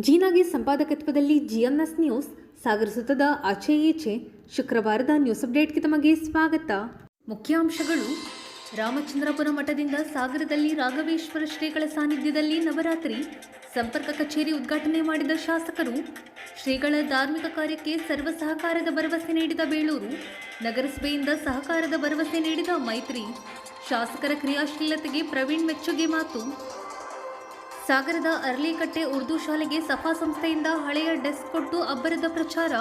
ಜೀನಾಗೆ ಸಂಪಾದಕತ್ವದಲ್ಲಿ GMS news ಸಾಗರ ಸುತ್ತದ ಆಚೆ ಈಚೆ ಶುಕ್ರವಾರದ ನ್ಯೂಸ್ ಅಪ್ಡೇಟ್ಗೆ ತಮಗೆ ಸ್ವಾಗತ. ಮುಖ್ಯಾಂಶಗಳು. ರಾಮಚಂದ್ರಾಪುರ ಮಠದಿಂದ ಸಾಗರದಲ್ಲಿ ರಾಘವೇಶ್ವರ ಶ್ರೀಗಳ ಸಾನ್ನಿಧ್ಯದಲ್ಲಿ ನವರಾತ್ರಿ ಸಂಪರ್ಕ ಕಚೇರಿ ಉದ್ಘಾಟನೆ ಮಾಡಿದ ಶಾಸಕರು. ಶ್ರೀಗಳ ಧಾರ್ಮಿಕ ಕಾರ್ಯಕ್ಕೆ ಸರ್ವ ಸಹಕಾರದ ಭರವಸೆ ನೀಡಿದ ಬೇಳೂರು. ನಗರಸಭೆಯಿಂದ ಸಹಕಾರದ ಭರವಸೆ ನೀಡಿದ ಮೈತ್ರಿ. ಶಾಸಕರ ಕ್ರಿಯಾಶೀಲತೆಗೆ ಪ್ರವೀಣ್ ಮೆಚ್ಚುಗೆ ಮಾತು. ಸಾಗರದ ಅರಳಿಕಟ್ಟೆ ಉರ್ದು ಶಾಲೆಗೆ ಸಫಾ ಸಂಸ್ಥೆಯಿಂದ ಹಳೆಯ ಡೆಸ್ಕ್ ಕೊಟ್ಟು ಅಬ್ಬರದ ಪ್ರಚಾರ.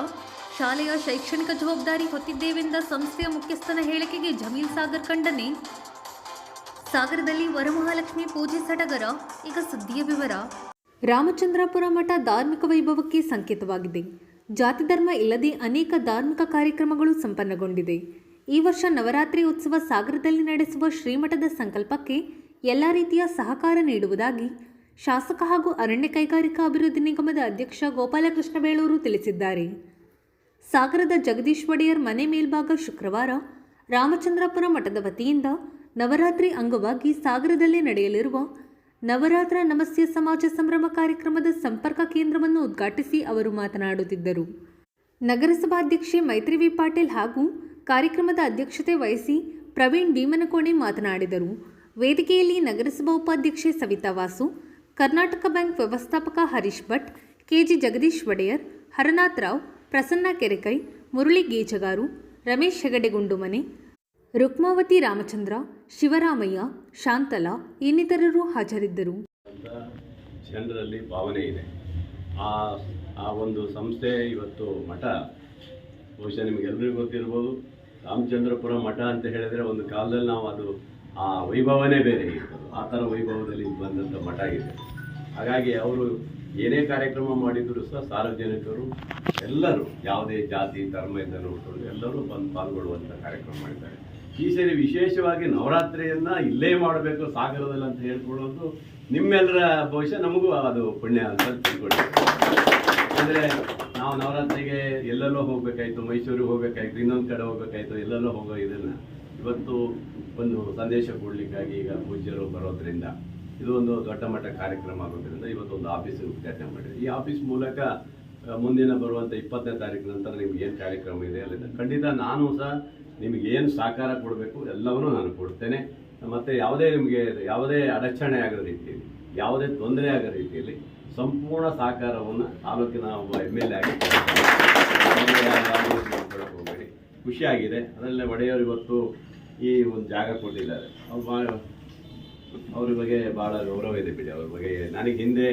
ಶಾಲೆಯ ಶೈಕ್ಷಣಿಕ ಜವಾಬ್ದಾರಿ ಹೊತ್ತಿದ್ದೇವೆಂದ ಸಂಸ್ಥೆಯ ಮುಖ್ಯಸ್ಥನ ಹೇಳಿಕೆಗೆ ಜಮೀಲ್ ಸಾಗರ್ ಖಂಡನೆ. ಸಾಗರದಲ್ಲಿ ವರಮಹಾಲಕ್ಷ್ಮಿ ಪೂಜೆ ಸಡಗರ. ಈಗ ಸುದ್ದಿಯ ವಿವರ. ರಾಮಚಂದ್ರಾಪುರ ಮಠ ಧಾರ್ಮಿಕ ವೈಭವಕ್ಕೆ ಸಂಕೇತವಾಗಿದೆ. ಜಾತಿ ಧರ್ಮ ಇಲ್ಲದೆ ಅನೇಕ ಧಾರ್ಮಿಕ ಕಾರ್ಯಕ್ರಮಗಳು ಸಂಪನ್ನಗೊಂಡಿದೆ. ಈ ವರ್ಷ ನವರಾತ್ರಿ ಉತ್ಸವ ಸಾಗರದಲ್ಲಿ ನಡೆಸುವ ಶ್ರೀಮಠದ ಸಂಕಲ್ಪಕ್ಕೆ ಎಲ್ಲ ರೀತಿಯ ಸಹಕಾರ ನೀಡುವುದಾಗಿ ಶಾಸಕ ಹಾಗೂ ಅರಣ್ಯ ಕೈಗಾರಿಕಾ ಅಭಿವೃದ್ಧಿ ನಿಗಮದ ಅಧ್ಯಕ್ಷ ಗೋಪಾಲಕೃಷ್ಣ ಬೇಳೂರು ತಿಳಿಸಿದ್ದಾರೆ. ಸಾಗರದ ಜಗದೀಶ್ ಒಡೆಯರ್ ಮನೆ ಮೇಲ್ಭಾಗ ಶುಕ್ರವಾರ ರಾಮಚಂದ್ರಾಪುರ ಮಠದ ವತಿಯಿಂದ ನವರಾತ್ರಿ ಅಂಗವಾಗಿ ಸಾಗರದಲ್ಲಿ ನಡೆಯಲಿರುವ ನವರಾತ್ರ ನಮಸ್ಯ ಸಮಾಜ ಸಂಭ್ರಮ ಕಾರ್ಯಕ್ರಮದ ಸಂಪರ್ಕ ಕೇಂದ್ರವನ್ನು ಉದ್ಘಾಟಿಸಿ ಅವರು ಮಾತನಾಡುತ್ತಿದ್ದರು. ನಗರಸಭಾಧ್ಯಕ್ಷೆ ಮೈತ್ರಿ ವಿ ಪಾಟೀಲ್ ಹಾಗೂ ಕಾರ್ಯಕ್ರಮದ ಅಧ್ಯಕ್ಷತೆ ವಹಿಸಿ ಪ್ರವೀಣ್ ಭೀಮನಕೋಣೆ ಮಾತನಾಡಿದರು. ವೇದಿಕೆಯಲ್ಲಿ ನಗರಸಭಾ ಉಪಾಧ್ಯಕ್ಷೆ ಸವಿತಾ ವಾಸು, ಕರ್ನಾಟಕ ಬ್ಯಾಂಕ್ ವ್ಯವಸ್ಥಾಪಕ ಹರೀಶ್ ಭಟ್, ಕೆಜಿ ಜಗದೀಶ್ ಒಡೆಯರ್, ಹರನಾಥ್ ರಾವ್, ಪ್ರಸನ್ನ ಕೆರೆಕೈ, ಮುರಳಿ ಗೇಜಗಾರು, ರಮೇಶ್ ಹೆಗಡೆ ಗುಂಡುಮನೆ, ರುಕ್ಮಾವತಿ ರಾಮಚಂದ್ರ, ಶಿವರಾಮಯ್ಯ, ಶಾಂತಲಾ ಇನ್ನಿತರರು ಹಾಜರಿದ್ದರು. ಜನರಲ್ಲಿ ಭಾವನೆ ಇದೆ. ಆ ಒಂದು ಸಂಸ್ಥೆ ಇವತ್ತು ಮಠ ಬಹುಶಃ ನಿಮಗೆಲ್ಲರಿಗೂ ಗೊತ್ತಿರ್ಬೋದು. ರಾಮಚಂದ್ರಪುರ ಮಠ ಅಂತ ಹೇಳಿದರೆ ಒಂದು ಕಾಲದಲ್ಲಿ ನಾವು ಅದು ಆ ವೈಭವನೇ ಬೇರೆ ಇರ್ತದೆ. ಆ ಥರ ವೈಭವದಲ್ಲಿ ಬಂದಂಥ ಮಠ ಇದೆ. ಹಾಗಾಗಿ ಅವರು ಏನೇ ಕಾರ್ಯಕ್ರಮ ಮಾಡಿದರೂ ಸಹ ಸಾರ್ವಜನಿಕರು ಎಲ್ಲರೂ ಯಾವುದೇ ಜಾತಿ ಧರ್ಮದಿಂದ ನೋಡಿಕೊಂಡು ಎಲ್ಲರೂ ಬಂದು ಪಾಲ್ಗೊಳ್ಳುವಂಥ ಕಾರ್ಯಕ್ರಮ ಮಾಡಿದ್ದಾರೆ. ಈ ಸೇರಿ ವಿಶೇಷವಾಗಿ ನವರಾತ್ರಿಯನ್ನು ಇಲ್ಲೇ ಮಾಡಬೇಕು ಸಾಗರದಲ್ಲಿ ಅಂತ ಹೇಳ್ಕೊಳ್ಳೋದು ನಿಮ್ಮೆಲ್ಲರ ಬಹುಶಃ ನಮಗೂ ಅದು ಪುಣ್ಯ ಅಂತ ತಿಳ್ಕೊಂಡಿದ್ದೀವಿ. ಅಂದರೆ ನಾವು ನವರಾತ್ರಿಗೆ ಎಲ್ಲೆಲ್ಲೋ ಹೋಗಬೇಕಾಯ್ತು, ಮೈಸೂರಿಗೆ ಹೋಗಬೇಕಾಯ್ತು, ಇನ್ನೊಂದು ಕಡೆ ಹೋಗಬೇಕಾಯ್ತು, ಎಲ್ಲೆಲ್ಲೋ ಹೋಗೋ ಇದನ್ನು ಇವತ್ತು ಒಂದು ಸಂದೇಶ ಕೊಡಲಿಕ್ಕಾಗಿ ಈಗ ಪೂಜ್ಯರು ಬರೋದ್ರಿಂದ ಇದು ಒಂದು ದೊಡ್ಡ ಮಟ್ಟ ಕಾರ್ಯಕ್ರಮ ಆಗೋದ್ರಿಂದ ಇವತ್ತೊಂದು ಆಫೀಸ್ ಉದ್ಘಾಟನೆ ಮಾಡಿದೆ. ಈ ಆಫೀಸ್ ಮೂಲಕ ಮುಂದಿನ ಬರುವಂಥ 20ನೇ ತಾರೀಕು ನಂತರ ನಿಮ್ಗೆ ಏನು ಕಾರ್ಯಕ್ರಮ ಇದೆ ಅಲ್ಲಿಂದ ಖಂಡಿತ ನಾನು ಸಹ ನಿಮಗೆ ಏನು ಸಹಕಾರ ಕೊಡಬೇಕು ಎಲ್ಲವನ್ನೂ ನಾನು ಕೊಡ್ತೇನೆ. ಮತ್ತು ಯಾವುದೇ ಅಡಚಣೆ ಆಗೋ ರೀತಿಯಲ್ಲಿ, ಯಾವುದೇ ತೊಂದರೆ ಆಗೋ ರೀತಿಯಲ್ಲಿ ಸಂಪೂರ್ಣ ಸಹಕಾರವನ್ನು ತಾಲೂಕಿನ ಒಬ್ಬ MLA ಆಗಿ ಹೋಗಬೇಡಿ. ಖುಷಿಯಾಗಿದೆ. ಅದರಲ್ಲೇ ಒಡೆಯವರು ಇವತ್ತು ಈ ಒಂದು ಜಾಗ ಕೊಟ್ಟಿದ್ದಾರೆ. ಅವ್ರ ಬಗ್ಗೆ ಭಾಳ ಗೌರವ ಇದೆ ಬಿಡಿ. ಅವ್ರ ಬಗ್ಗೆ ನನಗೆ ಹಿಂದೆ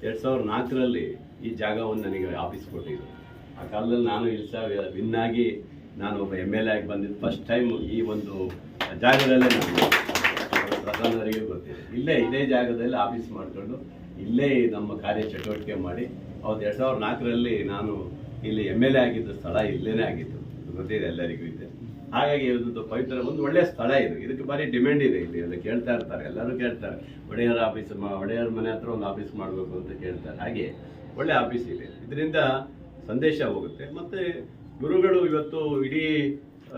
2004ರಲ್ಲಿ ಈ ಜಾಗವನ್ನು ನನಗೆ ಆಫೀಸ್ ಕೊಟ್ಟಿದ್ದರು. ಆ ಕಾಲದಲ್ಲಿ ನಾನು ಭಿನ್ನಾಗಿ ನಾನು ಒಬ್ಬ MLA ಆಗಿ ಬಂದಿದ್ದು ಫಸ್ಟ್ ಟೈಮ್ ಈ ಒಂದು ಜಾಗದಲ್ಲೇ ನಾನು ಪ್ರಧಾನರಿಗೆ ಗೊತ್ತಿದೆ. ಇದೇ ಜಾಗದಲ್ಲಿ ಆಫೀಸ್ ಮಾಡಿಕೊಂಡು ಇಲ್ಲೇ ನಮ್ಮ ಕಾರ್ಯ ಚಟುವಟಿಕೆ ಮಾಡಿ 2004ರಲ್ಲಿ ನಾನು ಇಲ್ಲಿ MLA ಆಗಿದ್ದ ಸ್ಥಳ ಇಲ್ಲೇ ಆಗಿತ್ತು. ಗೊತ್ತಿದೆ ಎಲ್ಲರಿಗೂ ಇದೆ. ಹಾಗಾಗಿ ಇದೊಂದು ಪವಿತ್ರ ಒಂದು ಒಳ್ಳೆಯ ಸ್ಥಳ ಇದು. ಇದಕ್ಕೆ ಭಾರಿ ಡಿಮ್ಯಾಂಡ್ ಇದೆ. ಇಲ್ಲಿ ಎಲ್ಲ ಕೇಳ್ತಾ ಇರ್ತಾರೆ, ಎಲ್ಲರೂ ಕೇಳ್ತಾರೆ, ಒಡೆಯರ ಮನೆ ಹತ್ರ ಒಂದು ಆಫೀಸ್ ಮಾಡಬೇಕು ಅಂತ ಕೇಳ್ತಾರೆ. ಹಾಗೆ ಒಳ್ಳೆ ಆಫೀಸ್ ಇದೆ. ಇದರಿಂದ ಸಂದೇಶ ಹೋಗುತ್ತೆ. ಮತ್ತು ಗುರುಗಳು ಇವತ್ತು ಇಡೀ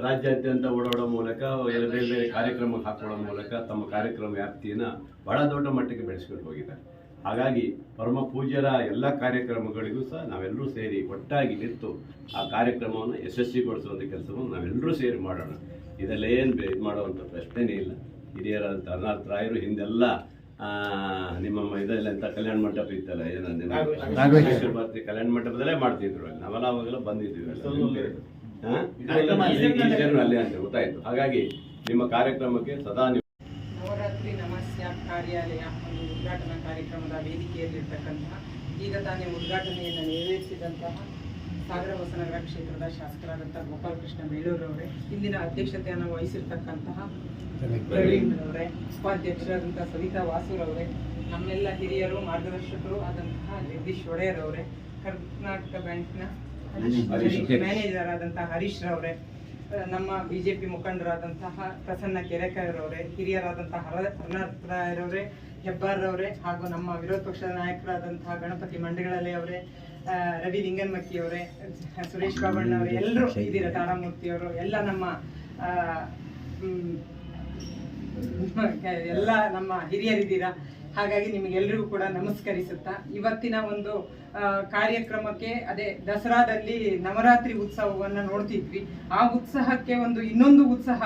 ರಾಜ್ಯಾದ್ಯಂತ ಓಡಾಡೋ ಮೂಲಕ ಬೇರೆ ಬೇರೆ ಕಾರ್ಯಕ್ರಮಕ್ಕೆ ಹಾಕೊಳ್ಳೋ ಮೂಲಕ ತಮ್ಮ ಕಾರ್ಯಕ್ರಮ ವ್ಯಾಪ್ತಿಯನ್ನು ಬಹಳ ದೊಡ್ಡ ಮಟ್ಟಕ್ಕೆ ಬೆಳೆಸ್ಕೊಂಡು ಹೋಗಿದ್ದಾರೆ. ಹಾಗಾಗಿ ಪರಮ ಪೂಜ್ಯರ ಎಲ್ಲ ಕಾರ್ಯಕ್ರಮಗಳಿಗೂ ಸಹ ನಾವೆಲ್ಲರೂ ಸೇರಿ ಒಟ್ಟಾಗಿ ನಿಂತು ಆ ಕಾರ್ಯಕ್ರಮವನ್ನು ಯಶಸ್ವಿಗೊಳಿಸುವಂಥ ಕೆಲಸವನ್ನು ನಾವೆಲ್ಲರೂ ಸೇರಿ ಮಾಡೋಣ. ಇದೆಲ್ಲ ಏನು ಇದು ಮಾಡುವಂಥ ಪ್ರಶ್ನೆನೇ ಇಲ್ಲ. ಹಿರಿಯರಾದಂಥ ಹರನಾಥ್ ರಾಯರು ಹಿಂದೆಲ್ಲ ನಿಮ್ಮ ಇದೆಲ್ಲ ಅಂತ ಕಲ್ಯಾಣ ಮಂಟಪ ಇತ್ತಲ್ಲ, ನಾಗೇಶ್ವರ ಭಾರತಿ ಕಲ್ಯಾಣ ಮಂಟಪದಲ್ಲೇ ಮಾಡ್ತಿದ್ರು. ಅಲ್ಲಿ ನಾವೆಲ್ಲ ಅವಾಗೆಲ್ಲ ಬಂದಿದ್ವಿ ಅಲ್ಲಿ ಅಂತ ಗೊತ್ತಾಯಿತು. ಹಾಗಾಗಿ ನಿಮ್ಮ ಕಾರ್ಯಕ್ರಮಕ್ಕೆ ಸದಾ ನವರಾತ್ರಿ ನಮಸ್ಯ ಕಾರ್ಯಾಲಯ ಒಂದು ಉದ್ಘಾಟನಾ ಕಾರ್ಯಕ್ರಮದ ವೇದಿಕೆಯಲ್ಲಿರ್ತಕ್ಕಂತಹ ಈಗ ತಾನೇ ಉದ್ಘಾಟನೆಯನ್ನು ನೆರವೇರಿಸಿದಂತಹ ಸಾಗರ ಹೊಸನಗರ ಕ್ಷೇತ್ರದ ಶಾಸಕರಾದಂಥ ಗೋಪಾಲಕೃಷ್ಣ ಬೇಳೂರವರೇ, ಇಂದಿನ ಅಧ್ಯಕ್ಷತೆಯನ್ನು ವಹಿಸಿರ್ತಕ್ಕಂತಹ ಪ್ರವೀಣ್ ಅವರೇ, ಉಪಾಧ್ಯಕ್ಷರಾದಂಥ ಸವಿತಾ ವಾಸುರವರೇ, ನಮ್ಮೆಲ್ಲ ಹಿರಿಯರು ಮಾರ್ಗದರ್ಶಕರು ಆದಂತಹ ಜಗದೀಶ್ ಒಡೆಯರ್ ಅವರೇ, ಕರ್ನಾಟಕ ಬ್ಯಾಂಕ್ನ ಮ್ಯಾನೇಜರ್ ಆದಂತಹ ಹರೀಶ್ ರವರೇ, ನಮ್ಮ BJP ಮುಖಂಡರಾದಂತಹ ಪ್ರಸನ್ನ ಕೆರೆಕೈರವರೇ, ಹಿರಿಯರಾದಂತಹ ಹರನಾಥ್ ರಾಯರವರೇ, ಹೆಬ್ಬಾರ್ರವರೇ, ಹಾಗೂ ನಮ್ಮ ವಿರೋಧ ಪಕ್ಷದ ನಾಯಕರಾದಂತಹ ಗಣಪತಿ ಮಂಡಗಳಲೆ ಅವರೇ, ರವಿ ಲಿಂಗನ್ಮಕ್ಕಿಯವರೇ, ಸುರೇಶ್ ಬಾಬಣ್ಣವರೇ, ಎಲ್ಲರೂ ಇದ್ದೀರ, ತಾರಾಮೂರ್ತಿಯವರು, ಎಲ್ಲ ನಮ್ಮ ಎಲ್ಲ ನಮ್ಮ ಹಿರಿಯರಿದ್ದೀರಾ. ಹಾಗಾಗಿ ನಿಮಗೆಲ್ಲರಿಗೂ ಕೂಡ ನಮಸ್ಕರಿಸುತ್ತಾ ಇವತ್ತಿನ ಒಂದು ಕಾರ್ಯಕ್ರಮಕ್ಕೆ ಅದೇ ದಸರಾದಲ್ಲಿ ನವರಾತ್ರಿ ಉತ್ಸವವನ್ನು ನೋಡ್ತಿದ್ವಿ. ಆ ಉತ್ಸಾಹಕ್ಕೆ ಇನ್ನೊಂದು ಉತ್ಸಾಹ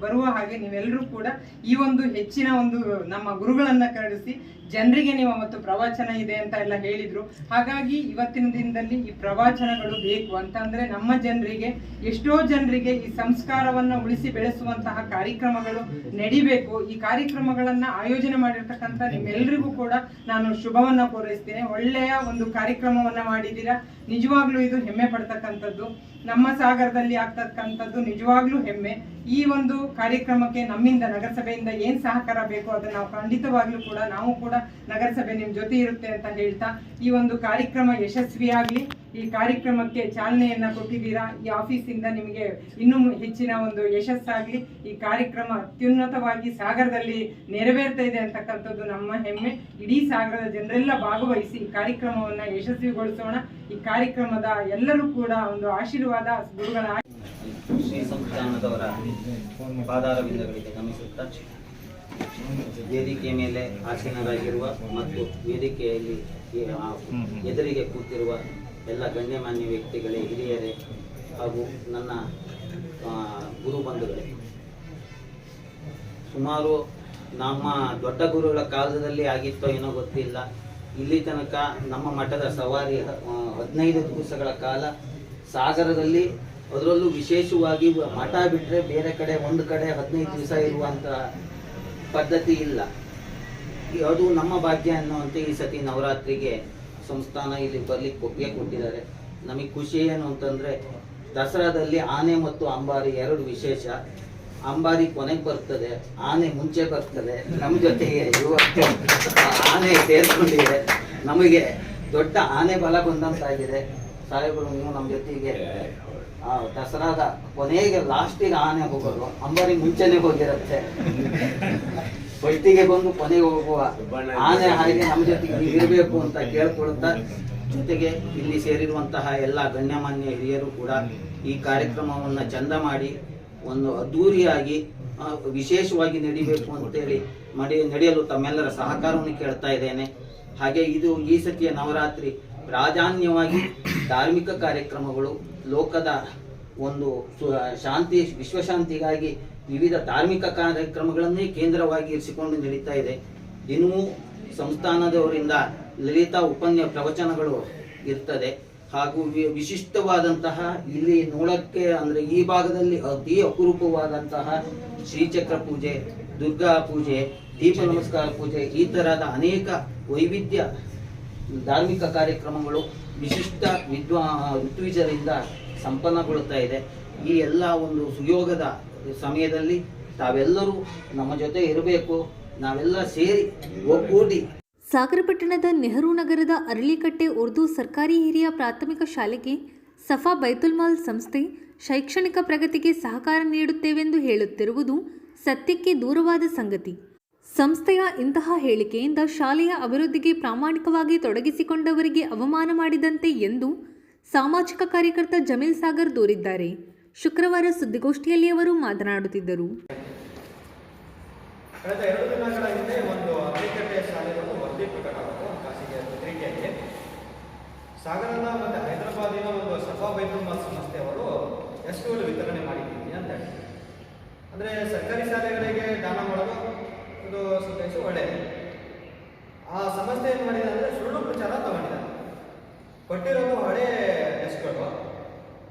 ಬರುವ ಹಾಗೆ ನೀವೆಲ್ಲರೂ ಕೂಡ ಈ ಒಂದು ಹೆಚ್ಚಿನ ಒಂದು ನಮ್ಮ ಗುರುಗಳನ್ನ ಕರೆಸಿ ಜನರಿಗೆ ನೀವು ಅವತ್ತು ಪ್ರವಚನ ಇದೆ ಅಂತ ಎಲ್ಲ ಹೇಳಿದ್ರು. ಹಾಗಾಗಿ ಇವತ್ತಿನ ದಿನದಲ್ಲಿ ಈ ಪ್ರವಚನಗಳು ಬೇಕು ಅಂತಂದ್ರೆ ನಮ್ಮ ಜನರಿಗೆ, ಎಷ್ಟೋ ಜನರಿಗೆ ಈ ಸಂಸ್ಕಾರವನ್ನ ಉಳಿಸಿ ಬೆಳೆಸುವಂತಹ ಕಾರ್ಯಕ್ರಮಗಳು ನಡಿಬೇಕು. ಈ ಕಾರ್ಯಕ್ರಮಗಳನ್ನ ಆಯೋಜನೆ ಮಾಡಿರ್ತಕ್ಕಂಥ ನಿಮ್ಮೆಲ್ಲರಿಗೂ ಕೂಡ ನಾನು ಶುಭವನ್ನ ಕೋರೈಸ್ತೇನೆ. ಒಳ್ಳೆಯ ಒಂದು ಕಾರ್ಯಕ್ರಮವನ್ನ ಮಾಡಿದ್ದೀರಾ, ನಿಜವಾಗ್ಲೂ ಇದು ಹೆಮ್ಮೆ ಪಡ್ತಕ್ಕಂಥದ್ದು. ನಮ್ಮ ಸಾಗರದಲ್ಲಿ ಆಗ್ತಕ್ಕಂಥದ್ದು ನಿಜವಾಗ್ಲೂ ಹೆಮ್ಮೆ. ಈ ಒಂದು ಕಾರ್ಯಕ್ರಮಕ್ಕೆ ನಮ್ಮಿಂದ ನಗರಸಭೆಯಿಂದ ಏನ್ ಸಹಕಾರ ಬೇಕು ಅದನ್ನ ನಾವು ಖಂಡಿತವಾಗ್ಲೂ ಕೂಡ ನಾವು ಕೂಡ ನಗರಸಭೆ ನಿಮ್ ಜೊತೆ ಇರುತ್ತೆ ಅಂತ ಹೇಳ್ತಾ ಈ ಒಂದು ಕಾರ್ಯಕ್ರಮ ಯಶಸ್ವಿಯಾಗ್ಲಿ. ಈ ಕಾರ್ಯಕ್ರಮಕ್ಕೆ ಚಾಲನೆಯನ್ನ ಕೊಟ್ಟಿದ್ದೀರಾ. ಈ ಆಫೀಸಿಂದ ನಿಮಗೆ ಇನ್ನೂ ಹೆಚ್ಚಿನ ಒಂದು ಯಶಸ್ಸಾಗ್ಲಿ. ಈ ಕಾರ್ಯಕ್ರಮ ಅತ್ಯುನ್ನತವಾಗಿ ಸಾಗರದಲ್ಲಿ ನೆರವೇರ್ತಾ ಇದೆ ಅಂತಕ್ಕಂಥದ್ದು ನಮ್ಮ ಹೆಮ್ಮೆ. ಇಡೀ ಸಾಗರದ ಜನರೆಲ್ಲ ಭಾಗವಹಿಸಿ ಈ ಕಾರ್ಯಕ್ರಮವನ್ನ ಯಶಸ್ವಿಗೊಳಿಸೋಣ. ಈ ಕಾರ್ಯಕ್ರಮದ ಎಲ್ಲರೂ ಕೂಡ ಒಂದು ಆಶೀರ್ವಾದ ಗುರುಗಳ ಶ್ರೀ ಸಂಸ್ಥಾನದವರ ಪಾದಾರವಿಂದಗಳಿಗೆ ನಮಿಸುತ್ತಾ ವೇದಿಕೆಯ ಮೇಲೆ ಆಸೀನರಾಗಿರುವ ಮತ್ತು ವೇದಿಕೆಯಲ್ಲಿ ಎದುರಿಗೆ ಕೂತಿರುವ ಎಲ್ಲ ಗಣ್ಯಮಾನ್ಯ ವ್ಯಕ್ತಿಗಳೇ, ಹಿರಿಯರೇ ಹಾಗೂ ನನ್ನ ಗುರು ಬಂಧುಗಳೇ, ಸುಮಾರು ನಮ್ಮ ದೊಡ್ಡ ಗುರುಗಳ ಕಾಲದಲ್ಲಿ ಆಗಿತ್ತೋ ಏನೋ ಗೊತ್ತಿಲ್ಲ, ಇಲ್ಲಿ ತನಕ ನಮ್ಮ ಮಠದ ಸವಾರಿ 15 ದಿವಸಗಳ ಕಾಲ ಸಾಗರದಲ್ಲಿ, ಅದರಲ್ಲೂ ವಿಶೇಷವಾಗಿ ಮಠ ಬಿಟ್ಟರೆ ಬೇರೆ ಕಡೆ ಒಂದು ಕಡೆ 15 ದಿವಸ ಇರುವಂಥ ಪದ್ಧತಿ ಇಲ್ಲ. ಅದು ನಮ್ಮ ಭಾಗ್ಯ ಅನ್ನುವಂತೆ ಈ ಸತಿ ನವರಾತ್ರಿಗೆ ಸಂಸ್ಥಾನ ಇಲ್ಲಿ ಬರ್ಲಿಕ್ಕೆ ಒಪ್ಪಿಗೆ ಕೊಟ್ಟಿದ್ದಾರೆ. ನಮಗೆ ಖುಷಿ ಏನು ಅಂತಂದರೆ, ದಸರಾದಲ್ಲಿ ಆನೆ ಮತ್ತು ಅಂಬಾರಿ 2 ವಿಶೇಷ. ಅಂಬಾರಿ ಕೊನೆಗೆ ಬರ್ತದೆ, ಆನೆ ಮುಂಚೆ ಬರ್ತದೆ. ನಮ್ಮ ಜೊತೆಗೆ ಇವತ್ತು ಆನೆ ಸೇರ್ಕೊಂಡಿದೆ. ನಮಗೆ ದೊಡ್ಡ ಆನೆ ಬಲ ಬಂದಂತಾಗಿದೆ. ಸಾಹೇಬರು, ನೀವು ನಮ್ಮ ಜೊತೆಗೆ ದಸರಾದ ಕೊನೆಗೆ ಲಾಸ್ಟಿಗೆ ಆನೆ ಹೋಗೋದು, ಅಂಬಾರಿ ಮುಂಚೆನೆ ಹೋಗಿರುತ್ತೆ. ಒಟ್ಟಿಗೆ ಬಂದು ಕೊನೆಗೆ ಹೋಗುವ ಆನೆ ಹಾಗೆ ನಮ್ಮ ಜೊತೆಗೆ ಇರಬೇಕು ಅಂತ ಕೇಳ್ಕೊಳ್ತಾ, ಜೊತೆಗೆ ಇಲ್ಲಿ ಸೇರಿರುವಂತಹ ಎಲ್ಲ ಗಣ್ಯಮಾನ್ಯ ಹಿರಿಯರು ಕೂಡ ಈ ಕಾರ್ಯಕ್ರಮವನ್ನು ಚಂದ ಮಾಡಿ ಒಂದು ಅದ್ದೂರಿಯಾಗಿ ವಿಶೇಷವಾಗಿ ನಡಿಬೇಕು ಅಂತೇಳಿ ನಡೆಯಲು ತಮ್ಮೆಲ್ಲರ ಸಹಕಾರವನ್ನು ಕೇಳ್ತಾ ಇದ್ದೇನೆ. ಹಾಗೆ ಈ ಸತಿಯ ನವರಾತ್ರಿ ಪ್ರಾಧಾನ್ಯವಾಗಿ ಧಾರ್ಮಿಕ ಕಾರ್ಯಕ್ರಮಗಳು, ಲೋಕದ ಒಂದು ಶಾಂತಿ, ವಿಶ್ವಶಾಂತಿಗಾಗಿ ವಿವಿಧ ಧಾರ್ಮಿಕ ಕಾರ್ಯಕ್ರಮಗಳನ್ನೇ ಕೇಂದ್ರವಾಗಿ ಇರಿಸಿಕೊಂಡು ನಡೀತಾ ಇದೆ. ದಿನವೂ ಸಂಸ್ಥಾನದವರಿಂದ ಲಲಿತಾ ಪ್ರವಚನಗಳು ಇರ್ತದೆ. ಹಾಗೂ ವಿಶಿಷ್ಟವಾದಂತಹ ಇಲ್ಲಿ ನೋಡಕ್ಕೆ ಅಂದರೆ ಈ ಭಾಗದಲ್ಲಿ ಅತಿ ಅಪರೂಪವಾದಂತಹ ಶ್ರೀಚಕ್ರ ಪೂಜೆ, ದುರ್ಗಾ ಪೂಜೆ, ದೀಪ ನಮಸ್ಕಾರ ಪೂಜೆ, ಈ ತರಹದ ಅನೇಕ ವೈವಿಧ್ಯ ಧಾರ್ಮಿಕ ಕಾರ್ಯಕ್ರಮಗಳು ವಿಶಿಷ್ಟ ಋತ್ವಿಜರಿಂದ ಸಂಪನ್ನಗೊಳ್ಳುತ್ತಾ ಇದೆ. ಈ ಎಲ್ಲ ಒಂದು ಸುಯೋಗದ ಸಮಯದಲ್ಲಿ ತಾವೆಲ್ಲರೂ ನಮ್ಮ ಜೊತೆ ಇರಬೇಕು. ನಾವೆಲ್ಲ ಸೇರಿ ಒಗ್ಗೂಡಿ ಸಾಗರ ಪಟ್ಟಣದ ನೆಹರು ನಗರದ ಅರಳಿಕಟ್ಟೆ ಉರ್ದು ಸರ್ಕಾರಿ ಹಿರಿಯ ಪ್ರಾಥಮಿಕ ಶಾಲೆಗೆ ಸಫಾ ಬೈತುಲ್ ಮಾಲ್ ಸಂಸ್ಥೆ ಶೈಕ್ಷಣಿಕ ಪ್ರಗತಿಗೆ ಸಹಕಾರ ನೀಡುತ್ತೇವೆಂದು ಹೇಳುತ್ತಿರುವುದು ಸತ್ಯಕ್ಕೆ ದೂರವಾದ ಸಂಗತಿ. ಸಂಸ್ಥೆಯ ಇಂತಹ ಹೇಳಿಕೆಯಿಂದ ಶಾಲೆಯ ಅಭಿವೃದ್ಧಿಗೆ ಪ್ರಾಮಾಣಿಕವಾಗಿ ತೊಡಗಿಸಿಕೊಂಡವರಿಗೆ ಅವಮಾನ ಮಾಡಿದಂತೆ ಎಂದು ಸಾಮಾಜಿಕ ಕಾರ್ಯಕರ್ತ ಜಮೀಲ್ ಸಾಗರ್ ದೂರಿದ್ದಾರೆ. ಶುಕ್ರವಾರ ಸುದ್ದಿಗೋಷ್ಠಿಯಲ್ಲಿ ಅವರು ಮಾತನಾಡುತ್ತಿದ್ದರು. ಕಳೆದ 2 ದಿನಗಳ ಹಿಂದೆ ಒಂದು ಅರಳಿಕಟ್ಟೆ ಶಾಲೆಯನ್ನು ವರದಿ ಪ್ರಕಟವಾಯಿತು ಖಾಸಗಿ ಪತ್ರಿಕೆಯಲ್ಲಿ. ಸಾಗರದ ಮತ್ತು ಹೈದರಾಬಾದಿನ ಒಂದು ಸಫಾ ಬೈತುಲ್ ಮಾಲ್ ಸಂಸ್ಥೆಯವರು ಎಸ್ಗಳು ವಿತರಣೆ ಮಾಡಿದ್ದೀವಿ ಅಂತ ಹೇಳಿ, ಅಂದರೆ ಸರ್ಕಾರಿ ಶಾಲೆಗಳಿಗೆ ದಾನ ಮಾಡೋದು ಒಂದು ಸಂದೇಶ ಒಳ್ಳೆಯದು. ಆ ಸಂಸ್ಥೆ ಏನು ಮಾಡಿದೆ ಅಂದರೆ ಸುಳ್ಳು ಪ್ರಚಾರ ತಗೊಂಡಿದ್ದಾರೆ. ಕೊಟ್ಟಿರೋದು ಹಳೆ ಡೆಸ್ಕ್ಗಳು,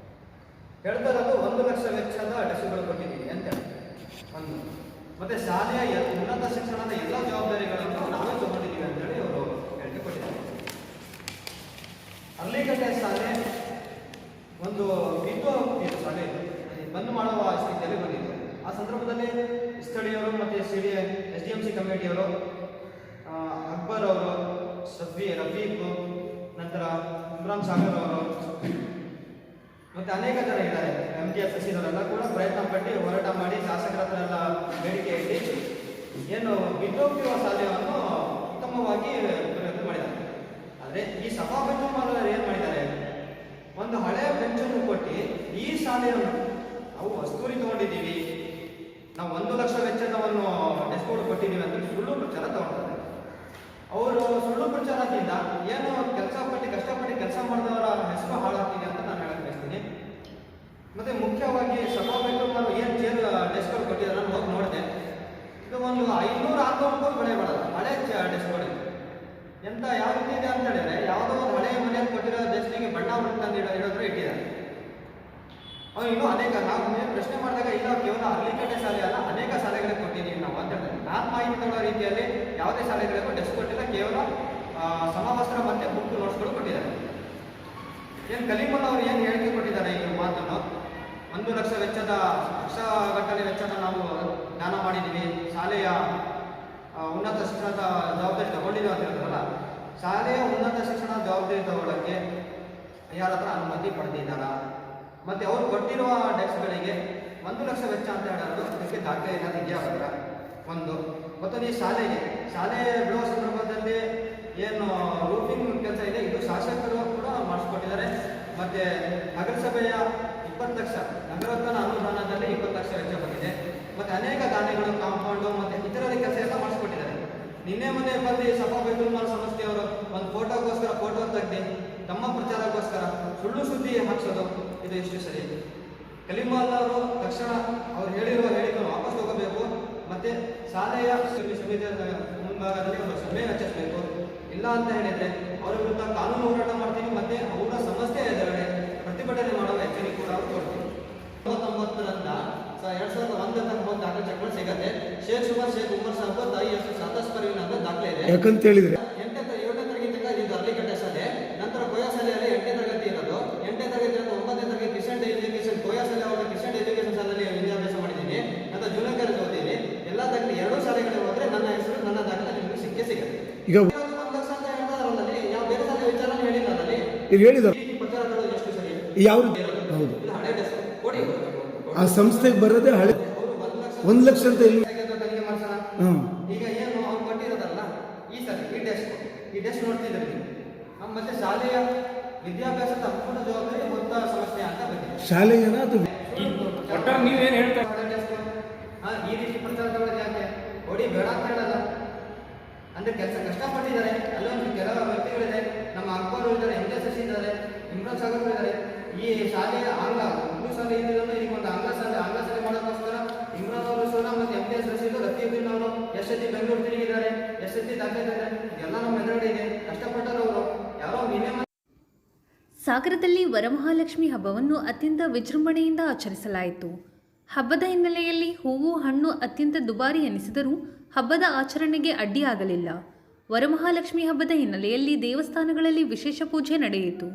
ಹೇಳ್ತಾ ಇರೋದು 1 ಲಕ್ಷ ವೆಚ್ಚದ ಡೆಸ್ಕ್ಗಳು ಕೊಟ್ಟಿದ್ದೀವಿ ಅಂತ ಹೇಳಿ. ಮತ್ತೆ ಶಾಲೆಯ ಉನ್ನತ ಶಿಕ್ಷಣದ ಎಲ್ಲ ಜವಾಬ್ದಾರಿಗಳನ್ನು ನಾವೇ ತಗೊಂಡಿದ್ದೀವಿ ಅಂತ ಹೇಳಿ ಅವರು ಹೇಳಿಕೆ ಕೊಟ್ಟಿದ್ದಾರೆ. ಅರಳಿಕಟ್ಟೆ ಶಾಲೆ ಒಂದು ವಿದ್ಯುತ್ ಶಾಲೆ ಬಂದ್ ಮಾಡುವ ಸ್ಥಿತಿಯಲ್ಲಿ ಬಂದಿದೆ. ಆ ಸಂದರ್ಭದಲ್ಲಿ ಸ್ಥಳೀಯರು ಮತ್ತು SDMC ಕಮಿಟಿಯವರು, ಅಕ್ಬರ್ ಅವರು, ರಫೀಕ್, ನಂತರ ಇಮ್ರಾನ್ ಸಾಗರ್ ಅವರು ಮತ್ತೆ ಅನೇಕ ಜನ ಇದ್ದಾರೆ, MTS ಶಶಿಧರೆಲ್ಲ ಕೂಡ ಪ್ರಯತ್ನ ಪಟ್ಟು ಹೋರಾಟ ಮಾಡಿ ಶಾಸಕರ ಹತ್ರ ಎಲ್ಲ ಬೇಡಿಕೆ ಇಟ್ಟು ಏನು ಬಿದ್ದೋಗ್ತಿರುವ ಶಾಲೆಯನ್ನು ಉತ್ತಮವಾಗಿ ಪ್ರಯತ್ನ ಮಾಡಿದ್ದಾರೆ. ಆದರೆ ಈ ಸಭಾ ಬೈತುಲ್ ಮಾಲ್ ಏನು ಮಾಡಿದ್ದಾರೆ, ಒಂದು ಹಳೆಯ ಬೆಂಚನ್ನು ಕೊಟ್ಟು ಈ ಶಾಲೆಯನ್ನು ನಾವು ವಸ್ತೂರಿ ತಗೊಂಡಿದ್ದೀವಿ, ನಾವು 1 ಲಕ್ಷ ವೆಚ್ಚದವನ್ನು ಡೆಸ್ಕೋಡ್ ಕೊಟ್ಟಿದ್ದೀವಿ ಅಂತ ಸುಳ್ಳು ಪ್ರಚಾರ ತಗೊಂಡಿದ್ದಾರೆ. ಅವರು ಸುಳ್ಳು ಪ್ರಚಾರದಿಂದ ಏನು ಕಷ್ಟಪಟ್ಟು ಕೆಲಸ ಮಾಡಿದವರ ಹೆಸರು ಹಾಳಾಗ್ತಿದೆ ಅಂತ ನಾನು ಹೇಳಕ್ ಬಯಸ್ತೀನಿ. ಮತ್ತೆ ಮುಖ್ಯವಾಗಿ ಸಭಾಪತಿಗಳು ಏನು ಚೇರ್ ಡೆಸ್ಕ್ಗಳು ಕೊಟ್ಟಿದ್ದಾರೆ ನಾನು ಹೋಗಿ ನೋಡಿದೆ. ಇದು ಒಂದು 500-600 ರೂಪಾಯಿ ಬೆಳೆ ಬರೋದು ಹಳೆ ಡೆಸ್ಕ್ಗಳು. ಎಂತ ಯಾವ ರೀತಿ ಇದೆ ಅಂತ ಹೇಳಿದ್ರೆ ಯಾವುದೋ ಒಂದು ಹಳೆ ಮನೆಯಲ್ಲಿ ಕೊಟ್ಟಿರೋ ಡೆಸ್ಕ್ಗೆ ಬಣ್ಣ ಹೊಡೆದು ಇಡೋದ್ರೆ ಇಟ್ಟಿದ್ದಾರೆ. ಅವ್ರು ಇನ್ನೂ ಅನೇಕ ನಾವು ಪ್ರಶ್ನೆ ಮಾಡಿದಾಗ ಇಲ್ಲ ಕೇವಲ ಅರ್ಲಿಕಟ್ಟೆ ಶಾಲೆ ಅಲ್ಲ ಅನೇಕ ಶಾಲೆಗಳಿಗೆ ಕೊಟ್ಟಿದ್ದೀವಿ ನಾವು ಅಂತ ಹೇಳಿದ್ರೆ ನಾನು ಮಾಹಿತಿ ತಗೊಳ್ಳೋ ರೀತಿಯಲ್ಲಿ ಯಾವುದೇ ಶಾಲೆಗಳಿಗೂ ಡೆಸ್ಕ್ ಕೊಟ್ಟಿಲ್ಲ, ಕೇವಲ ಸಮವಸ್ತ್ರ ಮತ್ತೆ ಬುಕ್ ನೋಟ್ಸ್ಗಳು ಕೊಟ್ಟಿದ್ದಾರೆ. ಏನು ಕಲಿಮಲ್ ಅವರು ಏನು ಹೇಳಿಕೆ ಕೊಟ್ಟಿದ್ದಾರೆ ಈ ಮಾತನ್ನು, 1 ಲಕ್ಷ ವೆಚ್ಚದ ಲಕ್ಷಗಟ್ಟಲೆ ವೆಚ್ಚದ ನಾವು ದಾನ ಮಾಡಿದ್ದೀವಿ, ಶಾಲೆಯ ಉನ್ನತ ಶಿಕ್ಷಣದ ಜವಾಬ್ದಾರಿ ತಗೊಂಡಿದ್ದೀವಿ ಅಂತ ಹೇಳಿದ್ರಲ್ಲ, ಶಾಲೆಯ ಉನ್ನತ ಶಿಕ್ಷಣ ಜವಾಬ್ದಾರಿ ತಗೊಳ್ಳೋಕ್ಕೆ ಯಾರ ಹತ್ರ ಅನುಮತಿ ಪಡೆದಿದ್ದಾರ, ಮತ್ತೆ ಅವರು ಕೊಟ್ಟಿರುವ ಡೆಸ್ಕ್ಗಳಿಗೆ 1 ಲಕ್ಷ ವೆಚ್ಚ ಅಂತ ಹೇಳೋದು ಅದಕ್ಕೆ ದಾಖಲೆ ಏನಾದ್ರು ಇದೆಯಾ ಅವರ ಒಂದು. ಮತ್ತೊಂದು ಈ ಶಾಲೆ ಬಿಡುವ ಸಂದರ್ಭದಲ್ಲಿ ಏನು ರೂಫಿಂಗ್ ಕೆಲಸ ಇದೆ ಇದು ಶಾಸಕರು ಕೂಡ ಮಾಡಿಸ್ಕೊಟ್ಟಿದ್ದಾರೆ. ಮತ್ತೆ ನಗರಸಭೆಯ 20 ಲಕ್ಷ ನಗರೋತ್ಥಾನ ಅನುದಾನದಲ್ಲಿ 20 ಲಕ್ಷ ವೆಚ್ಚ ಬಂದಿದೆ. ಮತ್ತೆ ಅನೇಕ ದಾನಿಗಳು ಕಾಂಪೌಂಡು ಮತ್ತೆ ಇತರರ ಕೆಲಸ ಎಲ್ಲ ಮಾಡಿಸ್ಕೊಟ್ಟಿದ್ದಾರೆ. ನಿನ್ನೆ ಮೊನ್ನೆ ಬಂದು ಸಭಾ ಬೆಂಗಳೂರು ಸಂಸ್ಥೆಯವರು ಒಂದು ಫೋಟೋಗೋಸ್ಕರ ಫೋಟೋ ತೆಗೆದು ತಮ್ಮ ಪ್ರಚಾರಕ್ಕೋಸ್ಕರ ಸುಳ್ಳು ಸುದ್ದಿ ಹಾಕ್ಸೋದು ಇದು ಎಷ್ಟು ಸರಿ? ಕಲಿಮಾಲ್ ಅವರು ತಕ್ಷಣ ಅವ್ರು ಹೇಳಿರುವ ಹೇಳಿಕೆಯನ್ನು ವಾಪಸ್ ತಗೋಬೇಕು. ಮತ್ತೆ ಶಾಲೆಯ ಸಮಿತಿಯ ಮುಂಭಾಗದಲ್ಲಿ ಒಂದು ಸಭೆ ರಚಿಸಬೇಕು. ಇಲ್ಲ ಅಂತ ಹೇಳಿದ್ರೆ ಅವರ ವಿರುದ್ಧ ಕಾನೂನು ಹೋರಾಟ ಮಾಡ್ತೀವಿ, ಮತ್ತೆ ಅವರ ಸಮಸ್ಯೆ ಎದುರುಗಡೆ ಪ್ರತಿಭಟನೆ ಮಾಡುವ ಎಚ್ಚರಿಕೆ ಕೂಡ ಅವರು ಕೊಡ್ತೀವಿ. 1999ರಿಂದ 2001 ತನಕ ಒಂದು ದಾಖಲೆ ಚೆಕ್ಗಳು ಸಿಗತ್ತೆ. ಶೇಖ್ ಉಮರ್ ಸಾಹಬ್ ತಾಯಿ ಹೆಸರು ಸಾತಾಸ್ ಪರ್ವೀನ್ ಅಂತ ದಾಖಲೆ ಇದೆ. ಯಾಕಂತ ಹೇಳಿದ್ರೆ 7ನೇ ತರಗತಿ ತನಕ ಇದು ಅರ್ಲಿಕಟ್ಟೆ ಶಾಲೆ, ನಂತರ ಗೋಯಾ ಶಾಲೆಯಲ್ಲಿ 8ನೇ ತರಗತಿ ಇರೋದು. 8ನೇ ತರಗತಿ 9ನೇ ತರಗತಿ ಕ್ರಿಶ್ಚಿಯನ್ ಎಜುಕೇಶನ್ ಗೋಯಾ ಶಾಲೆ ಅವರ ಕ್ರಿಶ್ಚಿಯನ್ ಎಜುಕೇಶನ್ ಶಾಲೆಯಲ್ಲಿ ವಿದ್ಯಾಭ್ಯಾಸ ಮಾಡಿದ್ದೀನಿ. ನಂತರ ಜೂನಿಯರ್ ಕಾಲೇಜ್ ಓದಿದ್ದೀನಿ. ಎಲ್ಲ ದಾಖಲೆ 2 ಶಾಲೆಗಳಿಗೆ ಹೋದ್ರೆ ನನ್ನ ಹೆಸರು ನನ್ನ ದಾಖಲೆ ನಿಮಗೆ ಸಿಗುತ್ತೆ. ಈಗ 1 ಲಕ್ಷ ಅಂತ ಹೇಳ್ತಾರಲ್ಲಿ ಯಾವ ಬೇರೆ ಶಾಲೆ ವಿಚಾರ ಹೇಳಿಲ್ಲ ಅದಲ್ಲಿ ಈಗ ಹೇಳಿದಾರೆ ಈ ಪ್ರಚಾರಗಳು ಎಷ್ಟು ಸರಿ? ಯಾವ ಹೌದು ಇದು ಹಳೆ ಡೆಸ್ಕ್ ಕೊಡಿ. ಆ ಸಂಸ್ಥೆಗೆ ಬರೋದೇ ಹಳೆ ಅವರು 1 ಲಕ್ಷ ಅಂತ ಇಲ್ಲಿ ತನಿಖೆ ಮಾಡ್ಸೋಣ. ಈಗ ಏನು ಅವ್ರು ಕೊಟ್ಟಿರೋದಲ್ಲ ಈ ಸರಿ ಈ ಡೆಸ್ಕ್ ನೋಡ್ತಿದ್ದೀರಿ ನೀವು. ಮತ್ತೆ ಶಾಲೆಯ ವಿದ್ಯಾಭ್ಯಾಸದ ಸಂಪೂರ್ಣ ಜವಾಬ್ದಾರಿ ಹೊತ್ತ ಸಮಸ್ಯೆ ಅಂತ ಬಂದಿದೆ. ಶಾಲೆಯೇನ ಅದು ನೀವೇನು ಹೇಳ್ತಾ ಈ ರೀತಿ ಪ್ರಚಾರ ತಗೊಳ್ಳೋದು ಯಾಕೆ? ಹೊಡಿ ಬೇಡ ಅಂತ ಹೇಳಲ್ಲ. ಅಂದ್ರೆ ಕೆಲಸ ಕಷ್ಟಪಟ್ಟಿದ್ದಾರೆ. ಅಲ್ಲೊಂದು ಕೆಲವು ವ್ಯಕ್ತಿಗಳಿದೆ, ನಮ್ಮ ಅಕ್ಬರ್ ಇದ್ದಾರೆ, MJSS ಇದ್ದಾರೆ, ಇಮ್ರಾನ್ ಸಾಗರ್ ಇದ್ದಾರೆ. ಈ ಶಾಲೆಯ ಉರ್ದು ಶಾಲೆ ಇದ್ದಿದ್ದನ್ನು ಈಗ ಒಂದು ಆಂಗ್ಲ ಶಾಲೆ ಮಾಡೋಕ್ಕೋಸ್ಕರ ಇಮ್ರಾನ್ ಅವರು ಸಹ ಮತ್ತೆ MJSS ಇದ್ದು ರಫೀಬೀನ್ ಅವರು SST ಬೆಂಗಳೂರು ತಿರುಗಿದ್ದಾರೆ, SST ದಾಖಲೆ ಎಲ್ಲ ನಮ್ಮ ಎದುರುಗಡೆ ಇದೆ. ಕಷ್ಟಪಟ್ಟರು ಅವರು ಯಾರೋ ಸಾಗರದಲ್ಲಿ ವರಮಹಾಲಕ್ಷ್ಮಿ ಹಬ್ಬವನ್ನು ಅತ್ಯಂತ ವಿಜೃಂಭಣೆಯಿಂದ ಆಚರಿಸಲಾಯಿತು. ಹಬ್ಬದ ಹಿನ್ನೆಲೆಯಲ್ಲಿ ಹೂವು ಹಣ್ಣು ಅತ್ಯಂತ ದುಬಾರಿ ಎನಿಸಿದರೂ ಹಬ್ಬದ ಆಚರಣೆಗೆ ಅಡ್ಡಿಯಾಗಲಿಲ್ಲ. ವರಮಹಾಲಕ್ಷ್ಮಿ ಹಬ್ಬದ ಹಿನ್ನೆಲೆಯಲ್ಲಿ ದೇವಸ್ಥಾನಗಳಲ್ಲಿ ವಿಶೇಷ ಪೂಜೆ ನಡೆಯಿತು.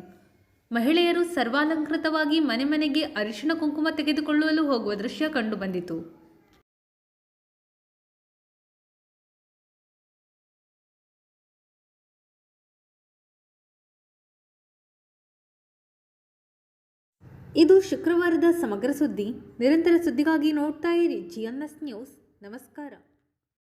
ಮಹಿಳೆಯರು ಸರ್ವಾಲಂಕೃತವಾಗಿ ಮನೆ ಮನೆಗೆ ಅರಿಶಿಣ ಕುಂಕುಮ ತೆಗೆದುಕೊಳ್ಳಲು ಹೋಗುವ ದೃಶ್ಯ ಕಂಡುಬಂದಿತು. ಇದು ಶುಕ್ರವಾರದ ಸಮಗ್ರ ಸುದ್ದಿ. ನಿರಂತರ ಸುದ್ದಿಗಾಗಿ ನೋಡ್ತಾ ಇರಿ GNS ನ್ಯೂಸ್. ನಮಸ್ಕಾರ.